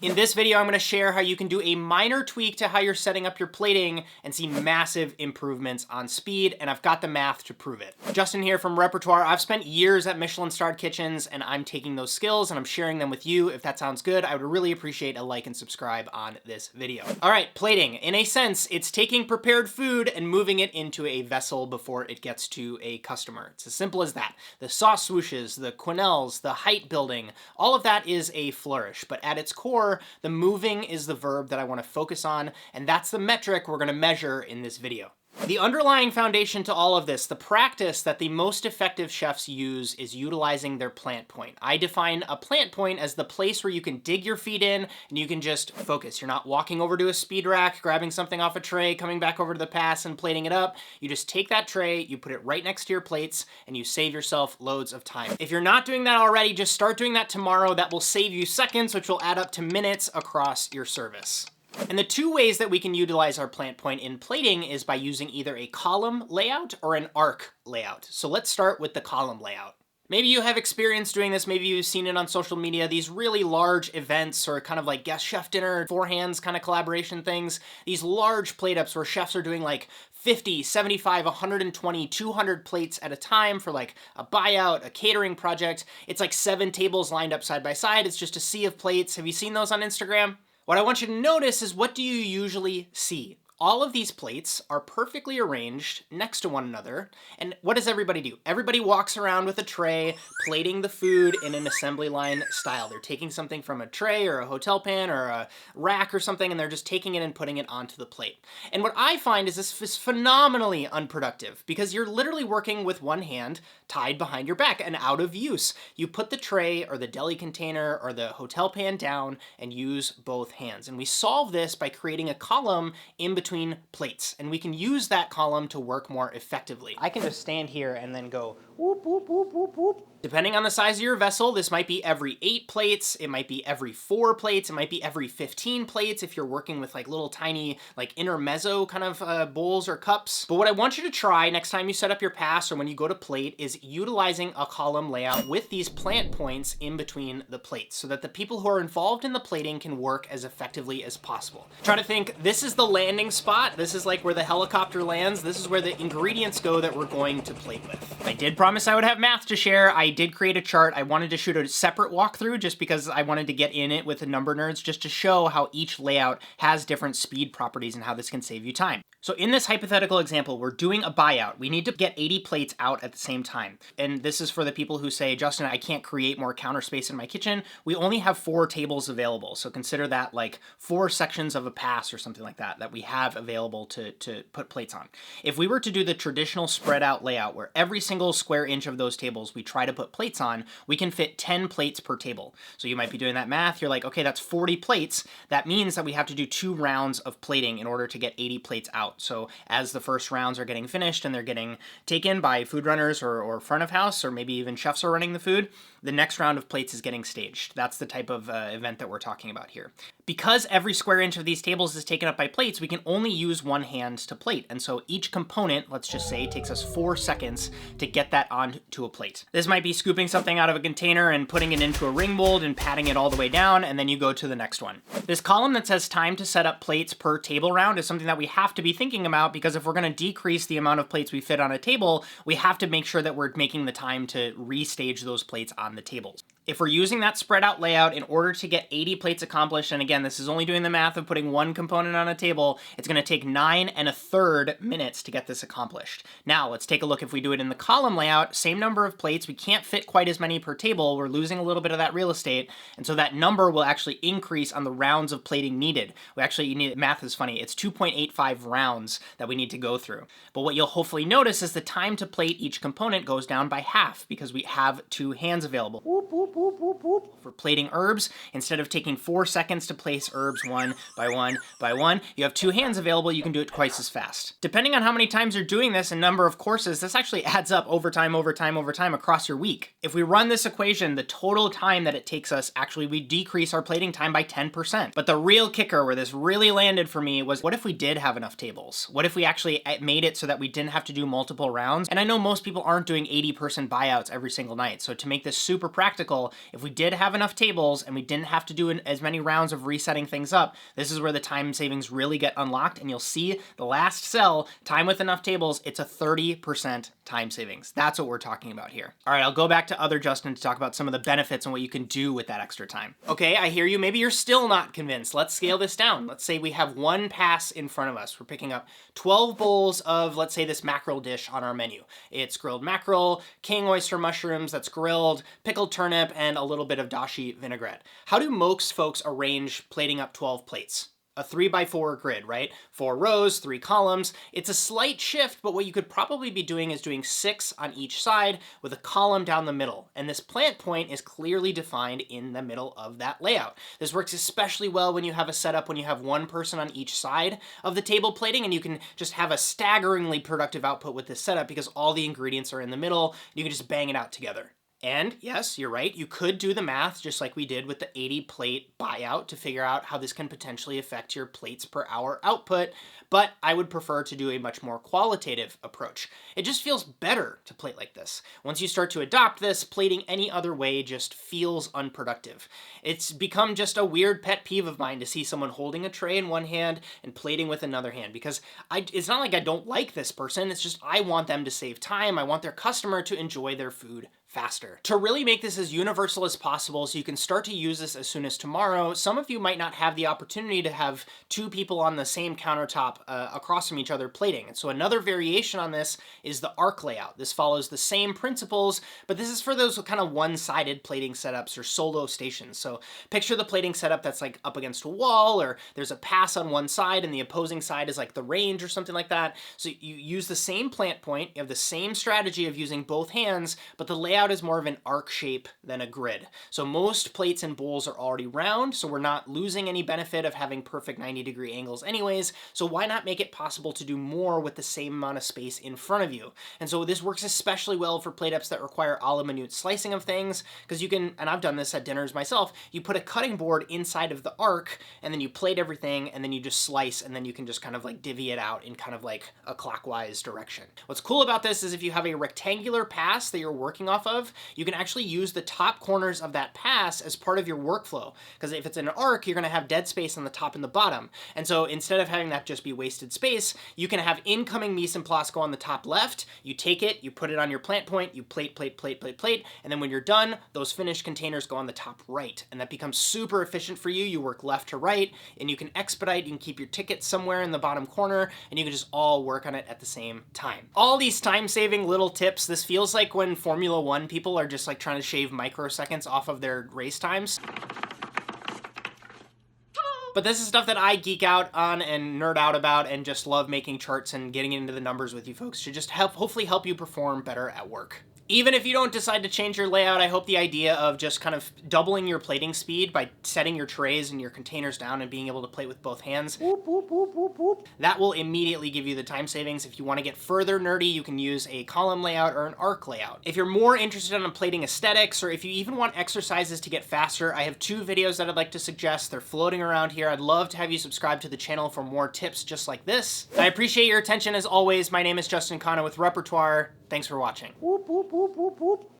In this video, I'm going to share how you can do a minor tweak to how you're setting up your plating and see massive improvements on speed, and I've got the math to prove it. Justin here from Repertoire. I've spent years at Michelin-starred kitchens, and I'm taking those skills and I'm sharing them with you. If that sounds good, I would really appreciate a like and subscribe on this video. All right, plating. In a sense, it's taking prepared food and moving it into a vessel before it gets to a customer. It's as simple as that. The sauce swooshes, the quenelles, the height building, all of that is a flourish, but at its core, the moving is the verb that I want to focus on, and that's the metric we're going to measure in this video. The underlying foundation to all of this, the practice that the most effective chefs use, is utilizing their plant point. I define a plant point as the place where you can dig your feet in and you can just focus. You're not walking over to a speed rack, grabbing something off a tray, coming back over to the pass and plating it up. You just take that tray, you put it right next to your plates, and you save yourself loads of time. If you're not doing that already, just start doing that tomorrow. That will save you seconds, which will add up to minutes across your service. And the two ways that we can utilize our plant point in plating is by using either a column layout or an arc layout. So let's start with the column layout. Maybe you have experience doing this, maybe you've seen it on social media, these really large events or kind of like guest chef dinner, four hands kind of collaboration things, these large plate ups where chefs are doing like 50, 75, 120, 200 plates at a time for like a buyout, a catering project. It's like 7 tables lined up side by side. It's just a sea of plates. Have you seen those on Instagram? What I want you to notice is, what do you usually see? All of these plates are perfectly arranged next to one another, and what does everybody do? Everybody walks around with a tray, plating the food in an assembly line style. They're taking something from a tray or a hotel pan or a rack or something, and they're just taking it and putting it onto the plate. And what I find is this is phenomenally unproductive, because you're literally working with one hand tied behind your back and out of use. You put the tray or the deli container or the hotel pan down and use both hands. And we solve this by creating a column in between plates, and we can use that column to work more effectively. I can just stand here and then go whoop, whoop, whoop, whoop, whoop. Depending on the size of your vessel, this might be every 8 plates, it might be every 4 plates, it might be every 15 plates if you're working with like little tiny like intermezzo kind of bowls or cups. But what I want you to try next time you set up your pass or when you go to plate is utilizing a column layout with these plant points in between the plates so that the people who are involved in the plating can work as effectively as possible. Try to think, this is the landing spot, this is like where the helicopter lands, this is where the ingredients go that we're going to plate with. I did promise I would have math to share. I did create a chart. I wanted to shoot a separate walkthrough just because I wanted to get in it with the number nerds just to show how each layout has different speed properties and how this can save you time. So in this hypothetical example, we're doing a buyout. We need to get 80 plates out at the same time. And this is for the people who say, Justin, I can't create more counter space in my kitchen. We only have 4 tables available. So consider that like 4 sections of a pass or something like that we have available to put plates on. If we were to do the traditional spread out layout where every single square inch of those tables we try to put plates on, we can fit 10 plates per table. So you might be doing that math. You're like, okay, that's 40 plates. That means that we have to do 2 rounds of plating in order to get 80 plates out. So as the first rounds are getting finished and they're getting taken by food runners or front of house, or maybe even chefs are running the food, the next round of plates is getting staged. That's the type of event that we're talking about here. Because every square inch of these tables is taken up by plates, we can only use one hand to plate. And so each component, let's just say, takes us 4 seconds to get that onto a plate. This might be scooping something out of a container and putting it into a ring mold and patting it all the way down, and then you go to the next one. This column that says time to set up plates per table round is something that we have to be thinking about, because if we're going to decrease the amount of plates we fit on a table, we have to make sure that we're making the time to restage those plates on the tables. If we're using that spread out layout in order to get 80 plates accomplished, and again, this is only doing the math of putting one component on a table, it's going to take 9 1/3 minutes to get this accomplished. Now, let's take a look if we do it in the column layout, same number of plates, we can't fit quite as many per table, we're losing a little bit of that real estate, and so that number will actually increase on the rounds of plating needed. Math is funny, it's 2.85 rounds that we need to go through. But what you'll hopefully notice is the time to plate each component goes down by half because we have 2 hands available. Whoop, whoop, whoop, whoop, whoop. For plating herbs, instead of taking 4 seconds to place herbs one by one by one, you have 2 hands available, you can do it twice as fast. Depending on how many times you're doing this and number of courses, this actually adds up over time across your week. If we run this equation, the total time that it takes us, actually we decrease our plating time by 10%. But the real kicker where this really landed for me was, what if we did have enough tables? What if we actually made it so that we didn't have to do multiple rounds? And I know most people aren't doing 80-person buyouts every single night, so to make this super practical, cell, if we did have enough tables and we didn't have to do as many rounds of resetting things up, this is where the time savings really get unlocked, and you'll see the last cell, time with enough tables, it's a 30% time savings. That's what we're talking about here. All right, I'll go back to other Justin to talk about some of the benefits and what you can do with that extra time. Okay, I hear you. Maybe you're still not convinced. Let's scale this down. Let's say we have one pass in front of us. We're picking up 12 bowls of, let's say, this mackerel dish on our menu. It's grilled mackerel, king oyster mushrooms that's grilled, pickled turnip, and a little bit of dashi vinaigrette. How do most folks arrange plating up 12 plates? A 3x4 grid, right? 4 rows, 3 columns. It's a slight shift, but what you could probably be doing is doing 6 on each side with a column down the middle. And this plant point is clearly defined in the middle of that layout. This works especially well when you have a setup when you have one person on each side of the table plating, and you can just have a staggeringly productive output with this setup because all the ingredients are in the middle. You can just bang it out together. And yes, you're right, you could do the math just like we did with the 80 plate buyout to figure out how this can potentially affect your plates per hour output, but I would prefer to do a much more qualitative approach. It just feels better to plate like this. Once you start to adopt this, plating any other way just feels unproductive. It's become just a weird pet peeve of mine to see someone holding a tray in one hand and plating with another hand, because it's not like I don't like this person, it's just I want them to save time, I want their customer to enjoy their food faster. To really make this as universal as possible so you can start to use this as soon as tomorrow, some of you might not have the opportunity to have 2 people on the same countertop across from each other plating. And so another variation on this is the arc layout. This follows the same principles, but this is for those kind of one-sided plating setups or solo stations. So picture the plating setup that's like up against a wall, or there's a pass on one side and the opposing side is like the range or something like that. So you use the same plant point, you have the same strategy of using both hands, but the layout is more of an arc shape than a grid. So most plates and bowls are already round, so we're not losing any benefit of having perfect 90-degree angles anyways, so why not make it possible to do more with the same amount of space in front of you? And so this works especially well for plate ups that require a la minute slicing of things, because you can, and I've done this at dinners myself, you put a cutting board inside of the arc, and then you plate everything, and then you just slice, and then you can just kind of like divvy it out in kind of like a clockwise direction. What's cool about this is if you have a rectangular pass that you're working off of, you can actually use the top corners of that pass as part of your workflow. Because if it's in an arc, you're going to have dead space on the top and the bottom. And so instead of having that just be wasted space, you can have incoming mise en place go on the top left, you take it, you put it on your plant point, you plate, plate, plate, plate, plate, and then when you're done, those finished containers go on the top right. And that becomes super efficient for you. You work left to right, and you can expedite, you can keep your ticket somewhere in the bottom corner, and you can just all work on it at the same time. All these time-saving little tips, this feels like when Formula One people are just like trying to shave microseconds off of their race times. But this is stuff that I geek out on and nerd out about and just love making charts and getting into the numbers with you folks to just hopefully help you perform better at work. Even if you don't decide to change your layout, I hope the idea of just kind of doubling your plating speed by setting your trays and your containers down and being able to plate with both hands, that will immediately give you the time savings. If you want to get further nerdy, you can use a column layout or an arc layout. If you're more interested in plating aesthetics, or if you even want exercises to get faster, I have 2 videos that I'd like to suggest. They're floating around here. I'd love to have you subscribe to the channel for more tips just like this. I appreciate your attention as always. My name is Justin Khanna with Repertoire. Thanks for watching.